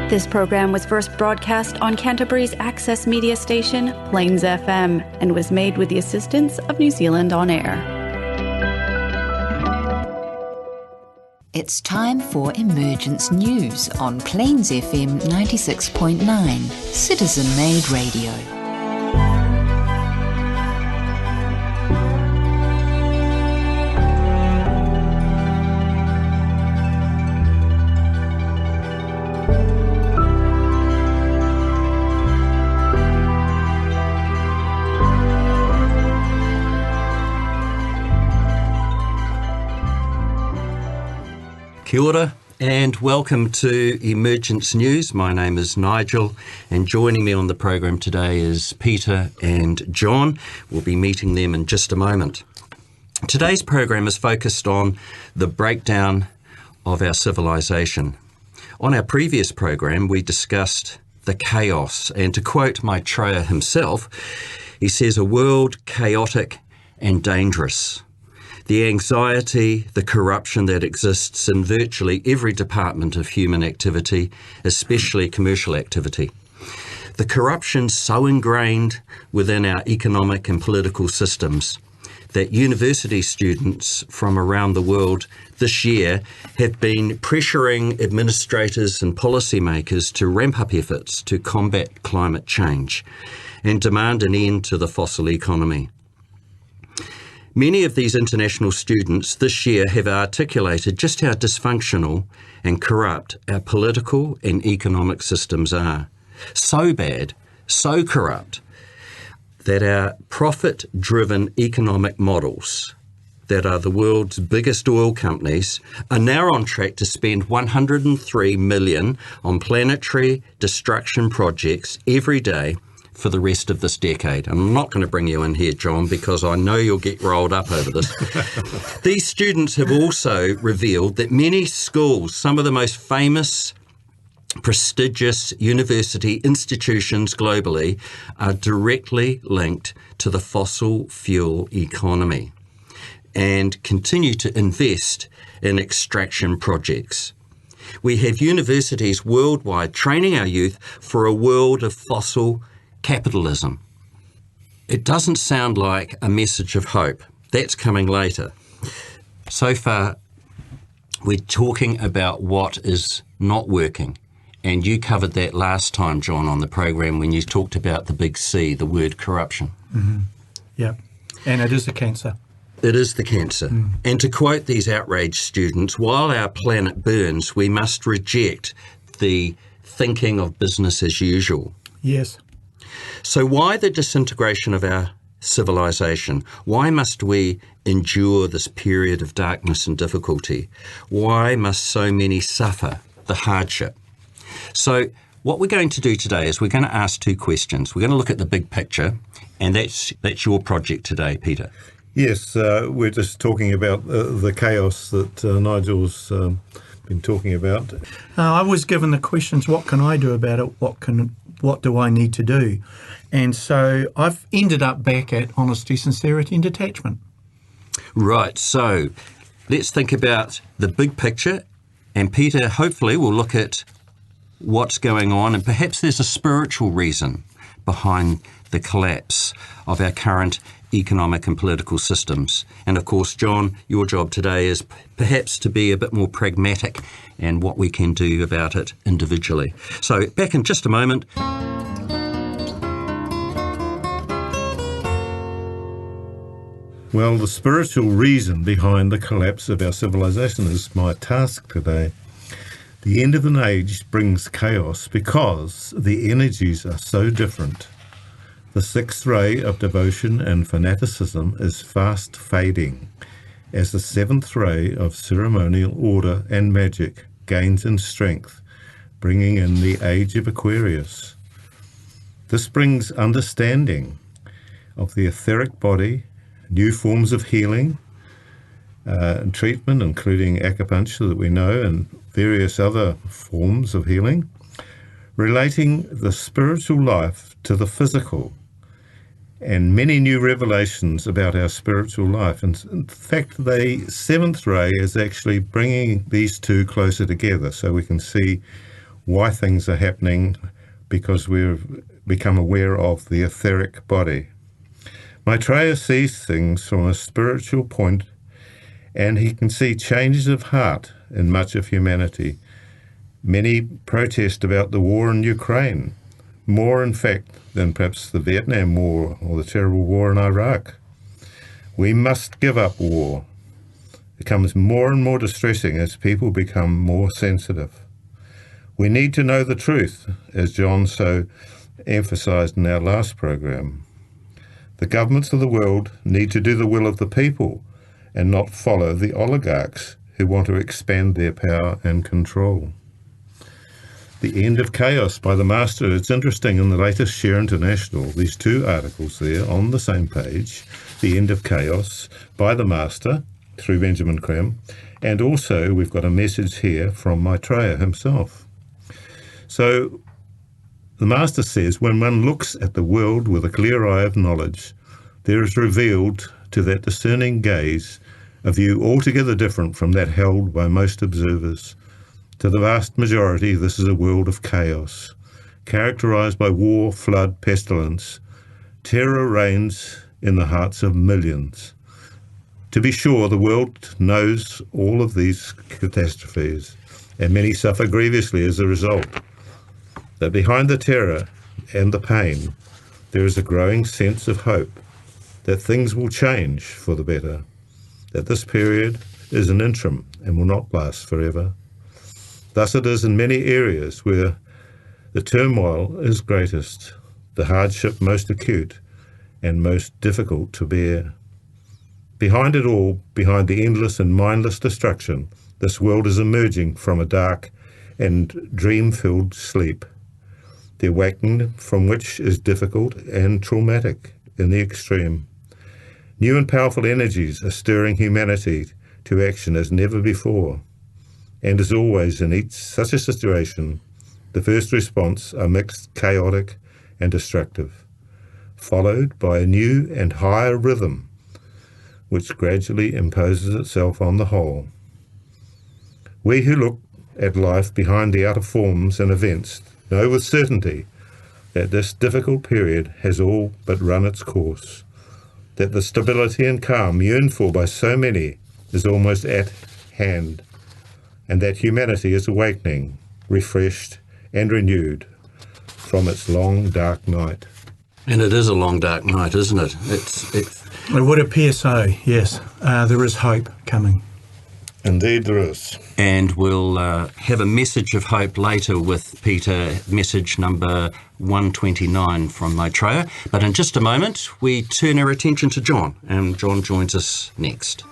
This program was first broadcast on Canterbury's access media station, Plains FM, and was made with the assistance of New Zealand On Air. It's time for Emergence News on Plains FM 96.9, citizen-made radio. Kia ora and welcome to Emergence News. My name is Nigel and joining me on the program today is Peter and John. We'll be meeting them in just a moment. Today's program is focused on the breakdown of our civilization. On our previous program we discussed the chaos, and to quote Maitreya himself, he says, "A world chaotic and dangerous. The anxiety, the corruption that exists in virtually every department of human activity, especially commercial activity. The corruption so ingrained within our economic and political systems that university students from around the world this year have been pressuring administrators and policymakers to ramp up efforts to combat climate change and demand an end to the fossil economy. Many of these international students this year have articulated just how dysfunctional and corrupt our political and economic systems are. So bad, so corrupt, that our profit-driven economic models that are the world's biggest oil companies are now on track to spend $103 million on planetary destruction projects every day for the rest of this decade. I'm not going to bring you in here, John, because I know you'll get rolled up over this. These students have also revealed that many schools, some of the most famous, prestigious university institutions globally, are directly linked to the fossil fuel economy and continue to invest in extraction projects. We have universities worldwide training our youth for a world of fossil capitalism. It doesn't sound like a message of hope. That's coming later. So far, we're talking about what is not working. And you covered that last time, John, on the program when you talked about the big C, the word corruption. Mm-hmm. Yeah, and it is a cancer. It is the cancer. And to quote these outraged students, while our planet burns, we must reject the thinking of business as usual. Yes. So why the disintegration of our civilization? Why must we endure this period of darkness and difficulty? Why must so many suffer the hardship? So what we're going to do today is we're going to ask two questions. We're going to look at the big picture, and that's your project today, Peter. Yes, we're just talking about the chaos that Nigel's been talking about. I was given the questions, what can I do about it? What do I need to do? And so I've ended up back at honesty, sincerity and detachment. Right, so let's think about the big picture, and Peter hopefully will look at what's going on, and perhaps there's a spiritual reason behind the collapse of our current economic and political systems. And of course, John, your job today is perhaps to be a bit more pragmatic and what we can do about it individually. So back in just a moment. Well, the spiritual reason behind the collapse of our civilization is my task today. The end of an age brings chaos because the energies are so different. The sixth ray of devotion and fanaticism is fast fading as the seventh ray of ceremonial order and magic gains in strength, bringing in the age of Aquarius. This brings understanding of the etheric body, new forms of healing and treatment, including acupuncture that we know and various other forms of healing, relating the spiritual life to the physical, and many new revelations about our spiritual life. And in fact, the seventh ray is actually bringing these two closer together so we can see why things are happening, because we've become aware of the etheric body. Maitreya sees things from a spiritual point, and he can see changes of heart in much of humanity. Many protest about the war in Ukraine, more in fact than perhaps the Vietnam War or the terrible war in Iraq. We must give up war. It becomes more and more distressing as people become more sensitive. We need to know the truth, as John so emphasised in our last program. The governments of the world need to do the will of the people and not follow the oligarchs who want to expand their power and control. The End of Chaos by the Master. It's interesting, in the latest Share International, these two articles there on the same page, The End of Chaos by the Master through Benjamin Creme, and also we've got a message here from Maitreya himself. So the Master says, when one looks at the world with a clear eye of knowledge, there is revealed to that discerning gaze a view altogether different from that held by most observers. To the vast majority, this is a world of chaos, characterised by war, flood, pestilence. Terror reigns in the hearts of millions. To be sure, the world knows all of these catastrophes, and many suffer grievously as a result. But behind the terror and the pain, there is a growing sense of hope that things will change for the better, that this period is an interim and will not last forever. Thus it is in many areas where the turmoil is greatest, the hardship most acute and most difficult to bear. Behind it all, behind the endless and mindless destruction, this world is emerging from a dark and dream-filled sleep, the awakening from which is difficult and traumatic in the extreme. New and powerful energies are stirring humanity to action as never before. And as always in each such a situation, the first response are mixed, chaotic and destructive, followed by a new and higher rhythm, which gradually imposes itself on the whole. We who look at life behind the outer forms and events know with certainty that this difficult period has all but run its course, that the stability and calm yearned for by so many is almost at hand, and that humanity is awakening, refreshed and renewed from its long, dark night. And it is a long, dark night, isn't it? It would appear so, yes. There is hope coming. Indeed there is. And we'll have a message of hope later with Peter, message number 129 from Maitreya. But in just a moment, we turn our attention to John, and John joins us next.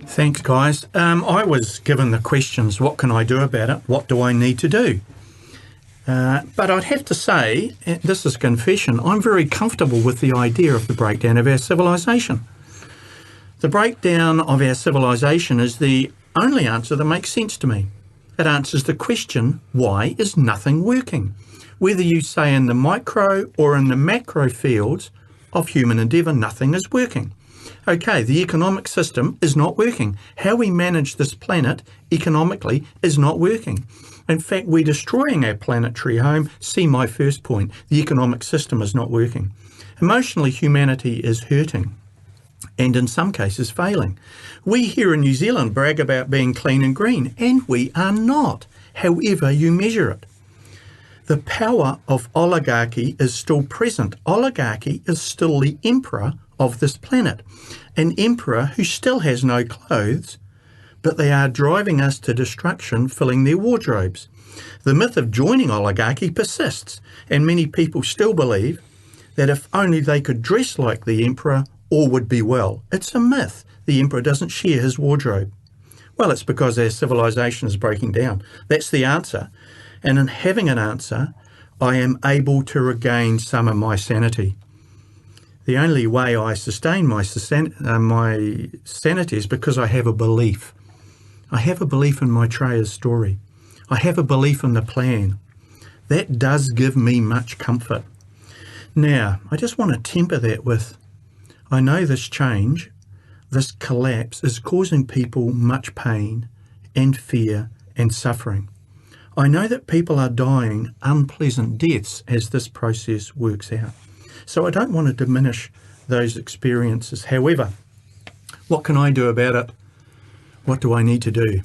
Thanks, guys. I was given the questions, what can I do about it? What do I need to do? But I'd have to say, this is confession, I'm very comfortable with the idea of the breakdown of our civilization. The breakdown of our civilization is the only answer that makes sense to me. It answers the question, why is nothing working? Whether you say in the micro or in the macro fields of human endeavour, nothing is working. Okay, the economic system is not working. How we manage this planet economically is not working. In fact, we're destroying our planetary home. See my first point. The economic system is not working. Emotionally, humanity is hurting and in some cases failing. We here in New Zealand brag about being clean and green, and we are not, however you measure it. The power of oligarchy is still present. Oligarchy is still the emperor of this planet, an emperor who still has no clothes, but they are driving us to destruction, filling their wardrobes. The myth of joining oligarchy persists, and many people still believe that if only they could dress like the emperor, all would be well. It's a myth. The emperor doesn't share his wardrobe. Well, it's because our civilization is breaking down. That's the answer. And in having an answer, I am able to regain some of my sanity. The only way I sustain my sanity is because I have a belief. I have a belief in Maitreya's story. I have a belief in the plan. That does give me much comfort. Now, I just want to temper that with, I know this change this collapse is causing people much pain and fear and suffering. I know that people are dying unpleasant deaths as this process works out. So I don't want to diminish those experiences. However, what can I do about it? What do I need to do?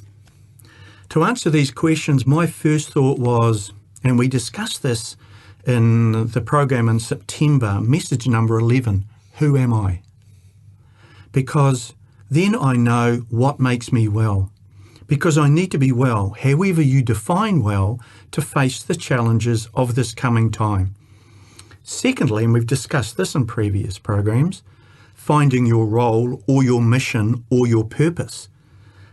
To answer these questions, my first thought was, and we discussed this in the program in September, message number 11, who am I? Because then I know what makes me well. Because I need to be well, however you define well, to face the challenges of this coming time. Secondly, and we've discussed this in previous programs, finding your role or your mission or your purpose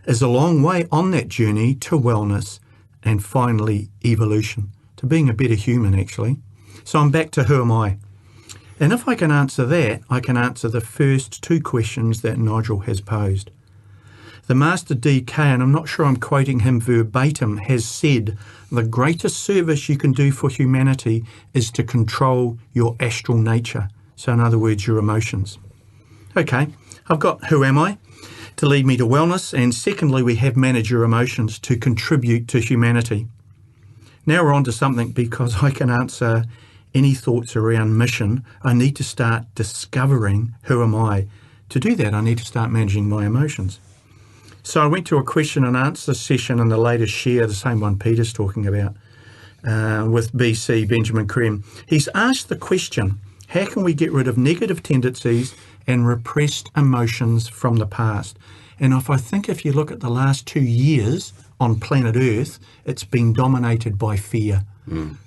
is a long way on that journey to wellness and finally evolution, to being a better human actually. So I'm back to who am I? And if I can answer that, I can answer the first two questions that Nigel has posed. The Master DK, and I'm not sure I'm quoting him verbatim, has said, the greatest service you can do for humanity is to control your astral nature. So in other words, your emotions. Okay, I've got who am I to lead me to wellness, and secondly, we have manage your emotions to contribute to humanity. Now we're on to something, because I can answer any thoughts around mission. I need to start discovering who am I. To do that, I need to start managing my emotions. So I went to a question and answer session in the latest share, the same one Peter's talking about, with BC, Benjamin Creme. He's asked the question, how can we get rid of negative tendencies and repressed emotions from the past? And if you look at the last 2 years on planet Earth, it's been dominated by fear,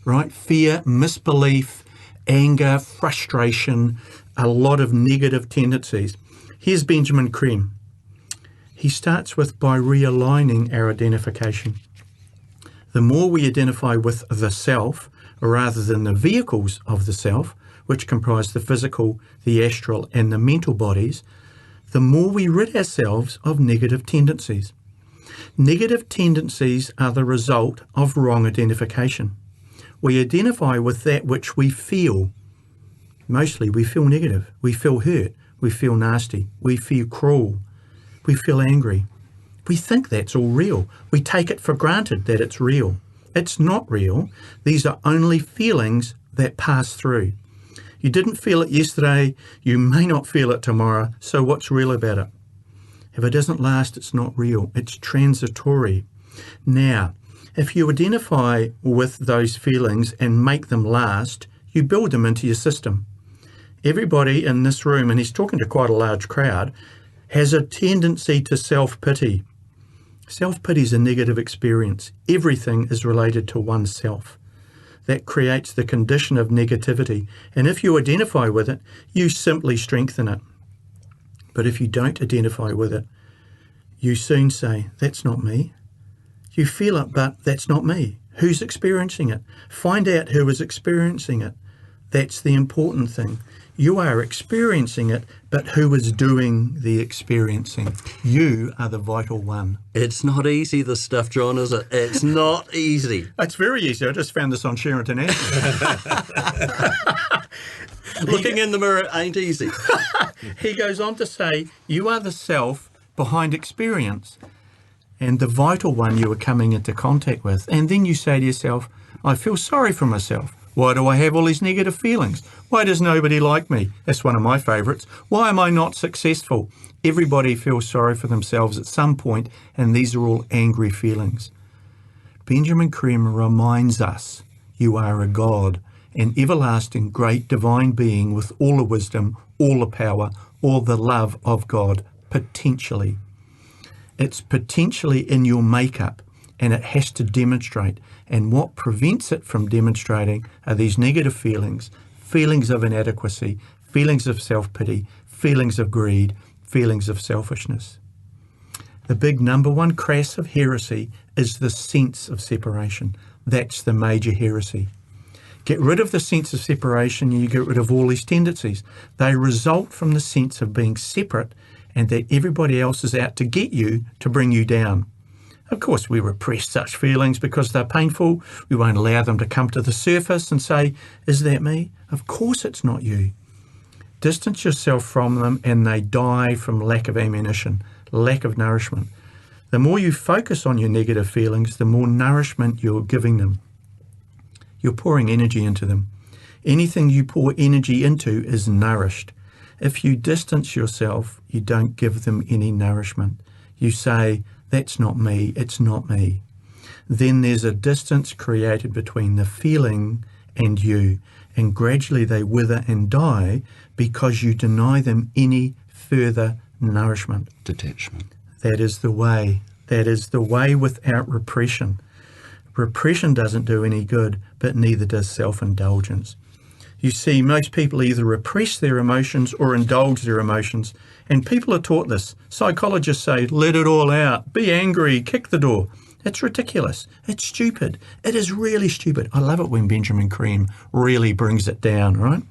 right? Fear, misbelief, anger, frustration, a lot of negative tendencies. Here's Benjamin Creme. He starts by realigning our identification. The more we identify with the self, rather than the vehicles of the self, which comprise the physical, the astral, and the mental bodies, the more we rid ourselves of negative tendencies. Negative tendencies are the result of wrong identification. We identify with that which we feel. Mostly we feel negative, we feel hurt, we feel nasty, we feel cruel, we feel angry. We think that's all real. We take it for granted that it's real. It's not real. These are only feelings that pass through. You didn't feel it yesterday, you may not feel it tomorrow, so what's real about it? If it doesn't last, it's not real. It's transitory. Now, if you identify with those feelings and make them last, you build them into your system. Everybody in this room, and he's talking to quite a large crowd, has a tendency to self-pity. Self-pity is a negative experience. Everything is related to oneself. That creates the condition of negativity. And if you identify with it, you simply strengthen it. But if you don't identify with it, you soon say, that's not me. You feel it, but that's not me. Who's experiencing it? Find out who is experiencing it. That's the important thing. You are experiencing it, but who is doing the experiencing? You are the vital one. It's not easy, this stuff, John, is it? It's not easy. It's very easy. I just found this on Share International. Looking in the mirror ain't easy. He goes on to say, you are the self behind experience and the vital one you are coming into contact with. And then you say to yourself, I feel sorry for myself. Why do I have all these negative feelings? Why does nobody like me? That's one of my favourites. Why am I not successful? Everybody feels sorry for themselves at some point, and these are all angry feelings. Benjamin Creme reminds us, you are a God, an everlasting great divine being with all the wisdom, all the power, all the love of God, potentially. It's potentially in your makeup, and it has to demonstrate. And what prevents it from demonstrating are these negative feelings, feelings of inadequacy, feelings of self-pity, feelings of greed, feelings of selfishness. The big number one crass of heresy is the sense of separation. That's the major heresy. Get rid of the sense of separation and you get rid of all these tendencies. They result from the sense of being separate and that everybody else is out to get you, to bring you down. Of course, we repress such feelings because they're painful. We won't allow them to come to the surface and say, is that me? Of course it's not you. Distance yourself from them and they die from lack of ammunition, lack of nourishment. The more you focus on your negative feelings, the more nourishment you're giving them. You're pouring energy into them. Anything you pour energy into is nourished. If you distance yourself, you don't give them any nourishment. You say, that's not me, it's not me. Then there's a distance created between the feeling and you, and gradually they wither and die because you deny them any further nourishment. Detachment. That is the way. That is the way without repression. Repression doesn't do any good, but neither does self-indulgence. You see, most people either repress their emotions or indulge their emotions, and people are taught this. Psychologists say, let it all out, be angry, kick the door. It's ridiculous. It's stupid. It is really stupid. I love it when Benjamin Cream really brings it down, right?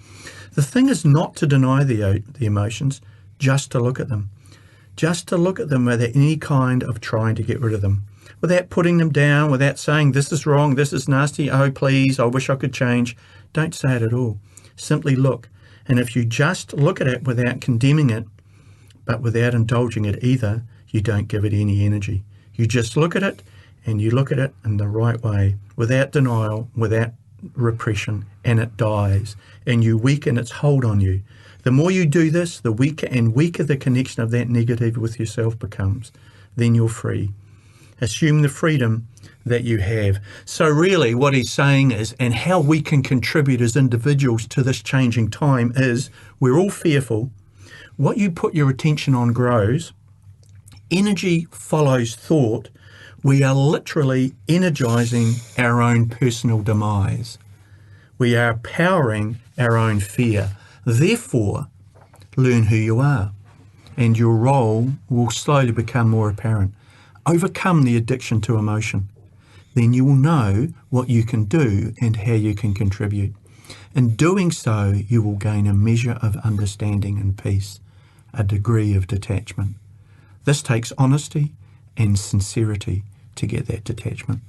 The thing is not to deny the emotions, just to look at them. Just to look at them without any kind of trying to get rid of them. Without putting them down, without saying, this is wrong, this is nasty, oh please, I wish I could change. Don't say it at all. Simply look. And if you just look at it without condemning it, but without indulging it either, you don't give it any energy. You just look at it, and you look at it in the right way, without denial, without repression, and it dies, and you weaken its hold on you. The more you do this, the weaker and weaker the connection of that negative with yourself becomes. Then you're free. Assume the freedom that you have. So really what he's saying is, and how we can contribute as individuals to this changing time is, we're all fearful. What you put your attention on grows. Energy follows thought. We are literally energizing our own personal demise. We are powering our own fear. Therefore, learn who you are, and your role will slowly become more apparent. Overcome the addiction to emotion. Then you will know what you can do and how you can contribute. In doing so, you will gain a measure of understanding and peace, a degree of detachment. This takes honesty and sincerity to get that detachment.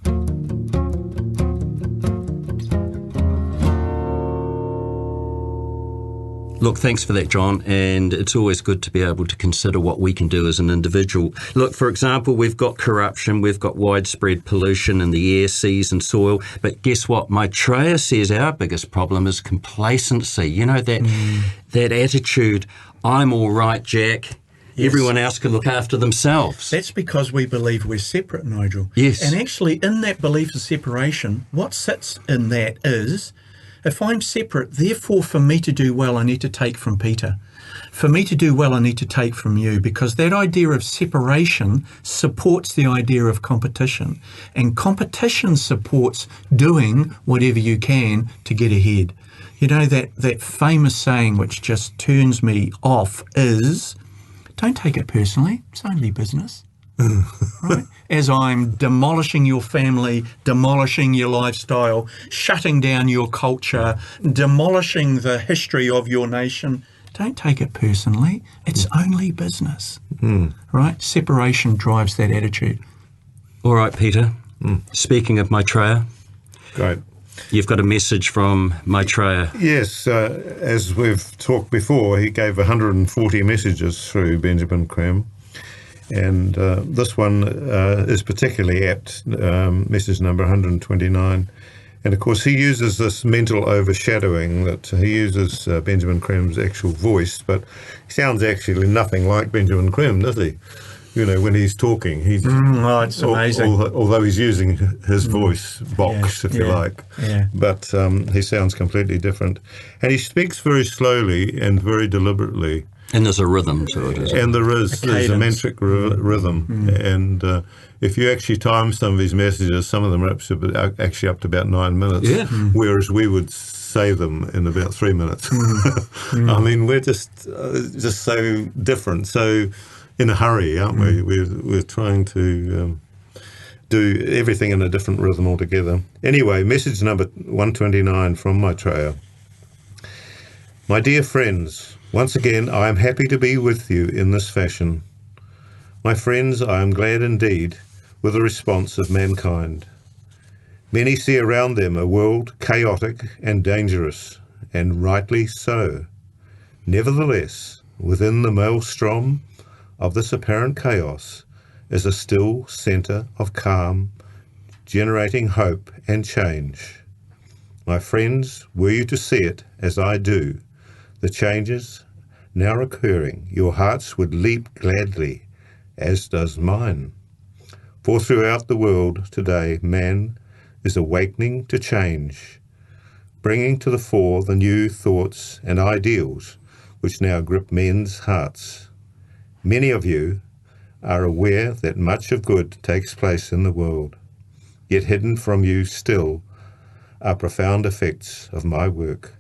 Look, thanks for that, John, and it's always good to be able to consider what we can do as an individual. Look, for example, we've got corruption, we've got widespread pollution in the air, seas and soil, but guess what? Maitreya says our biggest problem is complacency. You know, that attitude, I'm all right, Jack. Yes. Everyone else can look after themselves. That's because we believe we're separate, Nigel. Yes. And actually, in that belief of separation, what sits in that is, if I'm separate, therefore for me to do well, I need to take from Peter. For me to do well, I need to take from you, because that idea of separation supports the idea of competition. And competition supports doing whatever you can to get ahead. You know, that famous saying which just turns me off is, don't take it personally, it's only business. Right? As I'm demolishing your family, demolishing your lifestyle, shutting down your culture, demolishing the history of your nation, don't take it personally. It's only business. Right? Separation drives that attitude. All right, Peter. Speaking of Maitreya. Great. You've got a message from Maitreya. Yes, as we've talked before, he gave 140 messages through Benjamin Cream. And this one is particularly apt, message number 129. And of course, he uses this mental overshadowing that he uses Benjamin Cream's actual voice, but he sounds actually nothing like Benjamin Cream, does he? You know, when he's talking, he's it's amazing. Although he's using his voice box, if you like, but he sounds completely different. And he speaks very slowly and very deliberately. And there's a rhythm to it, isn't And there? there's a metric rhythm. And if you actually time some of his messages, some of them are actually up to about 9 minutes, whereas we would say them in about 3 minutes. I mean, we're just so different, so in a hurry, aren't we? We're trying to do everything in a different rhythm altogether. Anyway, message number 129 from Maitreya. My dear friends, once again, I am happy to be with you in this fashion. My friends, I am glad indeed with the response of mankind. Many see around them a world chaotic and dangerous, and rightly so. Nevertheless, within the maelstrom of this apparent chaos is a still centre of calm, generating hope and change. My friends, were you to see it as I do, the changes now occurring, your hearts would leap gladly, as does mine. For throughout the world today, man is awakening to change, bringing to the fore the new thoughts and ideals which now grip men's hearts. Many of you are aware that much of good takes place in the world, yet hidden from you still are profound effects of my work.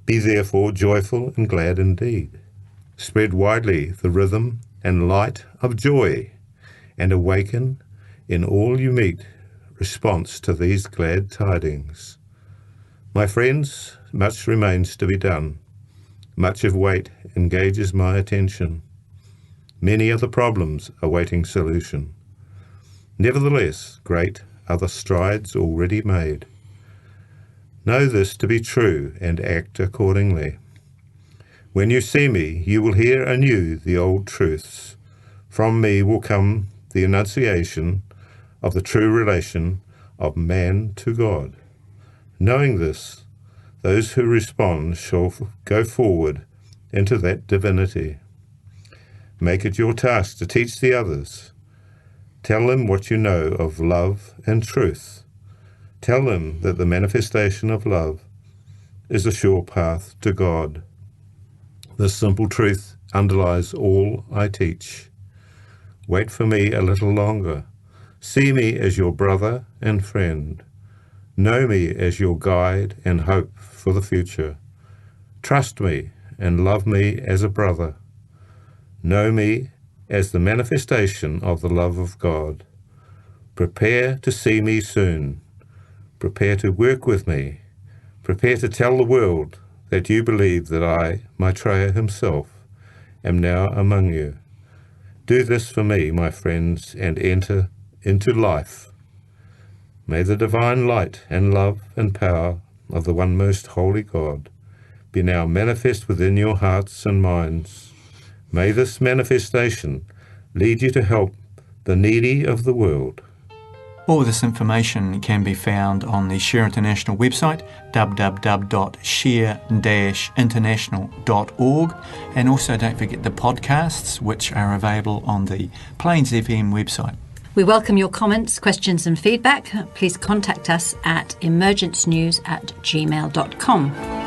Be therefore joyful and glad indeed. Spread widely the rhythm and light of joy, and awaken in all you meet response to these glad tidings. My friends, much remains to be done. Much of weight engages my attention. Many are the problems awaiting solution. Nevertheless, great are the strides already made. Know this to be true and act accordingly. When you see me, you will hear anew the old truths. From me will come the enunciation of the true relation of man to God. Knowing this, those who respond shall go forward into that divinity. Make it your task to teach the others. Tell them what you know of love and truth. Tell them that the manifestation of love is a sure path to God. This simple truth underlies all I teach. Wait for me a little longer. See me as your brother and friend. Know me as your guide and hope for the future. Trust me and love me as a brother. Know me as the manifestation of the love of God. Prepare to see me soon. Prepare to work with me. Prepare to tell the world that you believe that I, Maitreya himself, am now among you. Do this for me, my friends, and enter into life. May the divine light and love and power of the one most holy God be now manifest within your hearts and minds. May this manifestation lead you to help the needy of the world. All this information can be found on the Share International website, www.share-international.org, and also don't forget the podcasts, which are available on the Plains FM website. We welcome your comments, questions and feedback. Please contact us at emergencenews@gmail.com.